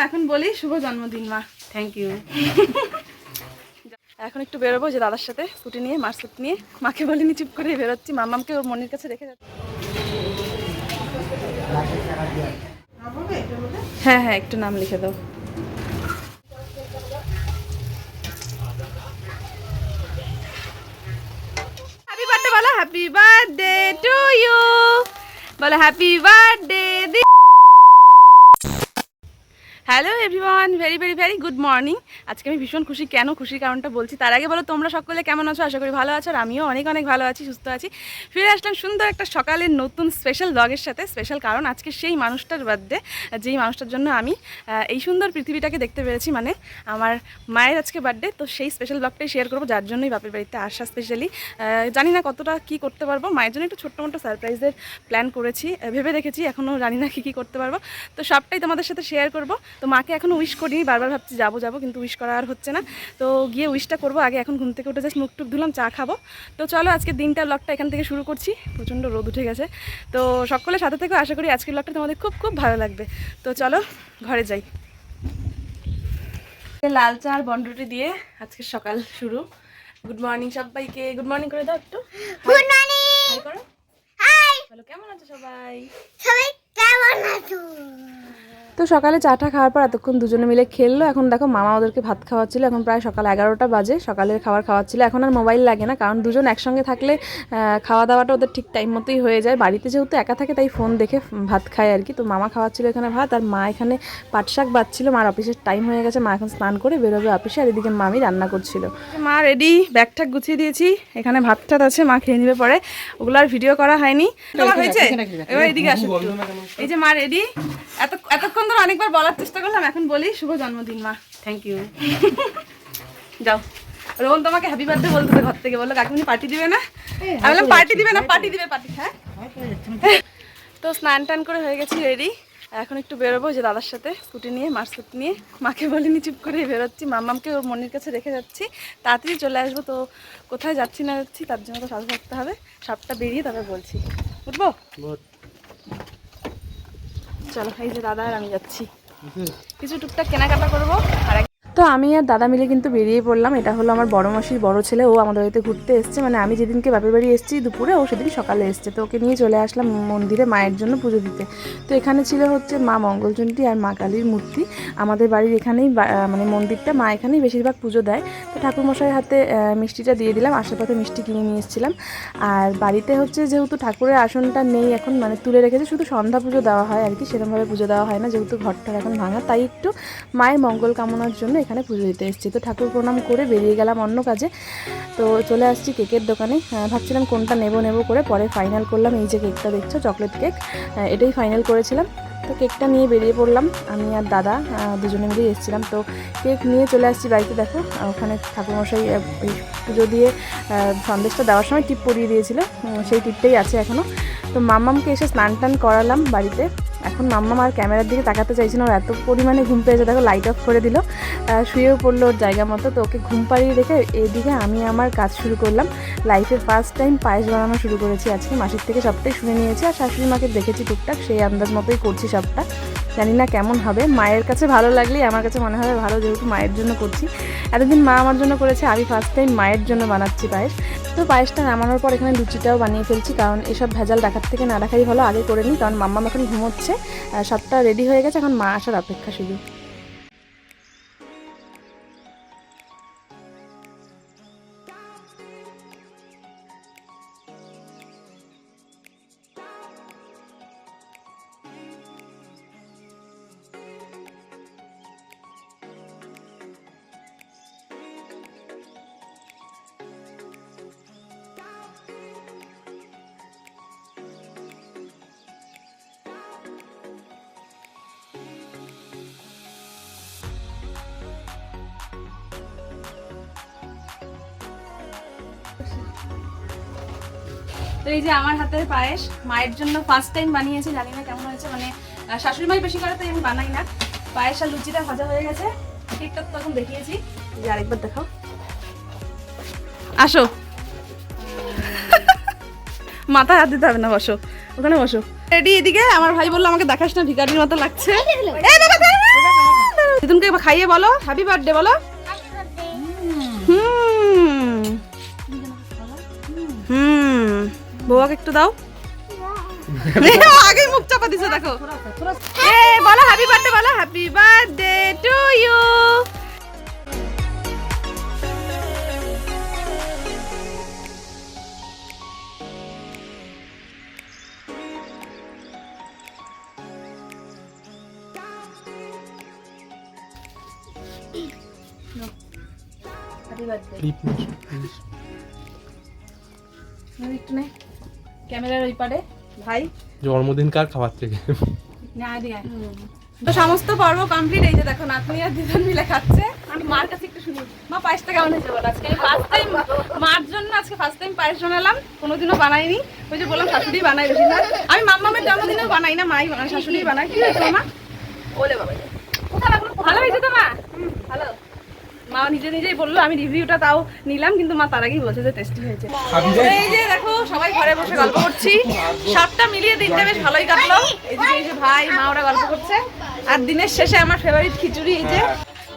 এখন বলি শুভ জন্মদিন মা। Thank you. এখন একটু বেরোবো যে দাদার সাথে স্কুটি নিয়ে, মার স্কুটি নিয়ে। মাকে বলিনি, চুপ করে বেরোচ্ছি। মামামকে ওর মনির কাছে রেখে যাচ্ছি। হ্যাঁ হ্যাঁ, একটু নাম লিখে দাও। হ্যাপি বার্থডে বলো, হ্যাপি বার্থডে টু ইউ বলো, happy birthday. Hello everyone, very very very good morning. আজকে আমি ভীষণ খুশি। কেন খুশির কারণটা বলছি, তার আগে বলো তোমরা সকলে কেমন আছো? আশা করি ভালো আছো, আর আমিও অনেক অনেক ভালো আছি, সুস্থ আছি। ফিরে আসলাম সুন্দর একটা সকালের নতুন স্পেশাল ব্লগের সাথে। স্পেশাল কারণ আজকে সেই মানুষটার বার্থডে, যেই মানুষটার জন্য আমি এই সুন্দর পৃথিবীটাকে দেখতে পেরেছি। মানে আমার মায়ের আজকে বার্থডে, তো সেই স্পেশাল ব্লগটাই শেয়ার করবো, যার জন্যই বাপের বাড়িতে আসা স্পেশালি। জানি না কতটা কী করতে পারবো, মায়ের জন্য একটু ছোট্ট মোটো সারপ্রাইজের প্ল্যান করেছি, ভেবে রেখেছি। এখনও জানি না কী করতে পারবো, তো সবটাই তোমাদের সাথে শেয়ার করবো। তো মাকে এখনও উইশ করিনি, বারবার ভাবছি যাবো যাবো, কিন্তু উইশ করা আর হচ্ছে না। তো গিয়ে উইশটা করবো আগে। এখন ঘুম থেকে উঠে জাস্ট মুখ টুক ধুলাম, চা খাবো। তো চলো আজকের দিনটা ব্লগটা এখান থেকে শুরু করছি। প্রচণ্ড রোদ উঠে গেছে, তো সকলের সাথে থেকে আশা করি আজকের ব্লগটা তোমাদের খুব খুব ভালো লাগবে। তো চলো ঘরে যাই। লাল চা আর বনরুটি দিয়ে আজকের সকাল শুরু। গুড মর্নিং সবাইকে, গুড মর্নিং করে দাও একটু। Good morning. হাই করো। হাই বলো কেমন আছো সবাই? সবাই কেমন আছো? তো সকালে চাটা খাওয়ার পর এতক্ষণ দুজনে মিলে খেললো। এখন দেখো মামা ওদেরকে ভাত খাওয়াচ্ছিল। এখন প্রায় সকাল 11টা বাজে, সকালের খাবার খাওয়াচ্ছিল। এখন আর মোবাইল লাগে না, কারণ দুজন একসঙ্গে থাকলে খাওয়া দাওয়াটা ওদের ঠিক টাইম মতোই হয়ে যায়। বাড়িতে যেহেতু একা থাকে তাই ফোন দেখে ভাত খায় আর কি। তো মামা খাওয়াচ্ছিল এখানে ভাত, আর মা এখানে পাট শাক বাচ্ছিল। মার অফিসের টাইম হয়ে গেছে, মা এখন স্নান করে বেরোবে অফিসে। আর এদিকে মামি রান্না করছিল। মা রেডি, ব্যাগ ঠ্যাগ গুছিয়ে দিয়েছি। এখানে ভাত টাত আছে, মা খেয়ে নিবে পরে। ওগুলো আর ভিডিও করা হয়নি। তোমার হয়েছে? এবার এদিকে আসো। এই যে মা রেডি। এতক্ষণ ধরে অনেকবার বলার চেষ্টা করলাম, এখন বলি শুভ জন্মদিন মা। Thank you. যাও, রোহন তোমাকে হ্যাপি বার্থডে বলতেছে ঘর থেকে। বললো কাকিমনি পার্টি দিবে না? আমি বললাম পার্টি দিবে না, পার্টি দিবে, পার্টি। হ্যাঁ, তো স্নান টান করে হয়ে গেছি, রেডি। এখন একটু বেরোবো যে দাদার সাথে স্কুটি নিয়ে, মার স্কুটি নিয়ে। মাকে বলিনি, চুপ করে বেরোচ্ছি। মামামকে ওর মনির কাছে রেখে যাচ্ছি, তাড়াতাড়ি চলে আসবো। তো কোথায় যাচ্ছি না যাচ্ছি তার জন্য তো সাথে থাকতে হবে। সবটা বেরিয়ে তবে বলছি। উঠবো? চলো, এই যে দাদা আর আমি যাচ্ছি, কিছু টুকটাক কেনাকাটা করবো। তো আমি আর দাদা মিলে কিন্তু বেরিয়ে পড়লাম। এটা হলো আমার বড় মাসির বড় ছেলে, ও আমাদের বাড়িতে ঘুরতে এসছে। মানে আমি যেদিনকে বাপের বাড়ি এসেছি দুপুরে, ও সেদিন সকালে এসছে। তো ওকে নিয়ে চলে আসলাম মন্দিরে মায়ের জন্য পুজো দিতে। তো এখানে ছিল হচ্ছে মা মঙ্গলচণ্ডী আর মা কালীর মূর্তি। আমাদের বাড়ির এখানেই মানে মন্দিরটা, মা এখানেই বেশিরভাগ পুজো দেয়। তো ঠাকুরমশাইয়ের হাতে মিষ্টিটা দিয়ে দিলাম, আশেপাশে মিষ্টি কিনে নিয়ে এসেছিলাম। আর বাড়িতে হচ্ছে যেহেতু ঠাকুরের আসনটা নেই এখন, মানে তুলে রেখেছে, শুধু সন্ধ্যা পুজো দেওয়া হয় আর কি, সেরকমভাবে পুজো দেওয়া হয় না, যেহেতু ঘরটার এখন ভাঙা। তাই একটু মায়ের মঙ্গল কামনার জন্য এখানে পুজো দিতে এসেছি। তো ঠাকুর প্রণাম করে বেরিয়ে গেলাম অন্য কাজে। তো চলে আসছি কেকের দোকানে। ভাবছিলাম কোনটা নেব করে, পরে ফাইনাল করলাম এই যে কেকটা দেখছো, চকলেট কেক, এটাই ফাইনাল করেছিলাম। তো কেকটা নিয়ে বেরিয়ে পড়লাম, আমি আর দাদা দুজনে মিলেই এসেছিলাম। তো কেক নিয়ে চলে আসছি বাড়িতে। দেখো ওখানে ঠাকুরমশাই ওই পুজো দিয়ে সন্দেশটা দেওয়ার সময় টিপ পরিয়ে দিয়েছিল, সেই টিপটাই আছে এখনও। তো মাম্মামকে এসে স্নান টান করালাম বাড়িতে। এখন মাম্মাম আর ক্যামেরার দিকে তাকাতে চাইছে না, ওর এত পরিমাণে ঘুম পেয়েছে। দেখো লাইট অফ করে দিল, শুয়েও পড়লো ওর জায়গা মতো। তো ওকে ঘুম পাড়িয়ে রেখে এইদিকে আমি আমার কাজ শুরু করলাম। লাইফে ফার্স্ট টাইম পায়েস বানানো শুরু করেছি আজকে। মাসির থেকে সবটাই শুনে নিয়েছি, আর শাশুড়ি মাকে দেখেছি টুকটাক, সেই আন্দাজ মতোই করছি সবটা। জানি না কেমন হবে, মায়ের কাছে ভালো লাগলেই আমার কাছে মনে হবে ভালো, যেহেতু মায়ের জন্য করছি। এতদিন মা আমার জন্য করেছে, আমি ফার্স্ট টাইম মায়ের জন্য বানাচ্ছি পায়েস। তো পায়েসটা নামানোর পর এখানে লুচিটাও বানিয়ে ফেলছি, কারণ এসব ভেজাল রাখার থেকে না রাখাই ভালো। আগে করে নিই, কারণ মাম্মা এখন ঘুমোচ্ছে। সবটা রেডি হয়ে গেছে, এখন মা আসার অপেক্ষা শুধু। তো এই যে আমার হাতের পায়েস, মায়ের জন্য ফার্স্ট টাইম বানিয়েছি, জানি না কেমন হয়েছে। মানে শাশুড়ি মাই বেশি করে, তাই আমি বানাই না। পায়েস আর লুচিটা ভাজা হয়ে গেছে, কেকটা তো তখন দেখিয়েছি। যে আরেকবার দেখাও, আসো। মাথায় হাত দিতে হবে না, বসো ওখানে, বসো। রেডি এদিকে। আমার ভাই বললো আমাকে দেখাস না, ভিখারির মতো লাগছে। খাইয়ে বলো হ্যাপি বার্থডে বলো। হুম হুম বউকে একটু দাও। আগে মুখ চাপা দিছে দেখো। বলো হ্যাপি বার্থডে বলো হ্যাপি বার্থডে টু ইউ। ক্যামেরার ওই পারে ভাই জন্মদিন কার খাবার থেকে তো সমস্ত পর্ব কমপ্লিট। এই যে দেখো নাতনি আর দিদন মিলে খাচ্ছে। আমি মার কাছে একটু শুনি, মা পায়েসটা কেমন হয়েছে বলো। আজকে আমি ফার্স্ট টাইম মার জন্য আজকে ফার্স্ট টাইম পায়েস বানালাম, কোনোদিনও বানাইনি। ওই যে বললাম শাশুড়ি বানাই বেশি না, আমি মাম্মামের জন্মদিনেও বানাই না, মাই বানাই, শাশুড়ি বানাই। কি হয়েছে মা? ওলে বাবা ভালো হয়েছে তো মা? ভালো। মা নিজে নিজেই বললো, আমি রিভিউটা তাও নিলাম, কিন্তু মা তার আগেই বলছে যে টেস্টি হয়েছে। এই যে দেখো সবাই ঘরে বসে গল্প করছি, সবটা মিলিয়ে দিনটা বেশ ভালোই কাটলো। এই যে ভাই মা ওরা গল্প করছে, আর দিনের শেষে আমার ফেভারিট খিচুড়ি। এই যে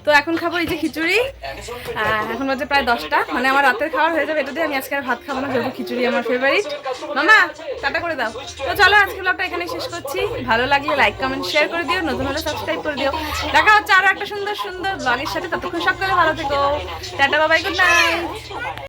তো এখন খাবো এই যে খিচুড়ি। এখন বাজে প্রায় 10টা, মানে আমার রাতের খাবার হয়ে যাবে এটা দিয়ে। আমি আজকে আর ভাত খাবো না, যেহেতু খিচুড়ি আমার ফেভারিট। মামা টাটা করে দাও। তো চলো আজকে ব্লগটা এখানে শেষ করছি। ভালো লাগলে লাইক কমেন্ট শেয়ার করে দিও, নতুন হলে সাবস্ক্রাইব করে দিও। দেখা হচ্ছে আরো একটা সুন্দর সুন্দর ব্লগের সাথে। ততক্ষণ সকালে ভালো থেকো, টাটা বাবাই, গুড নাইট।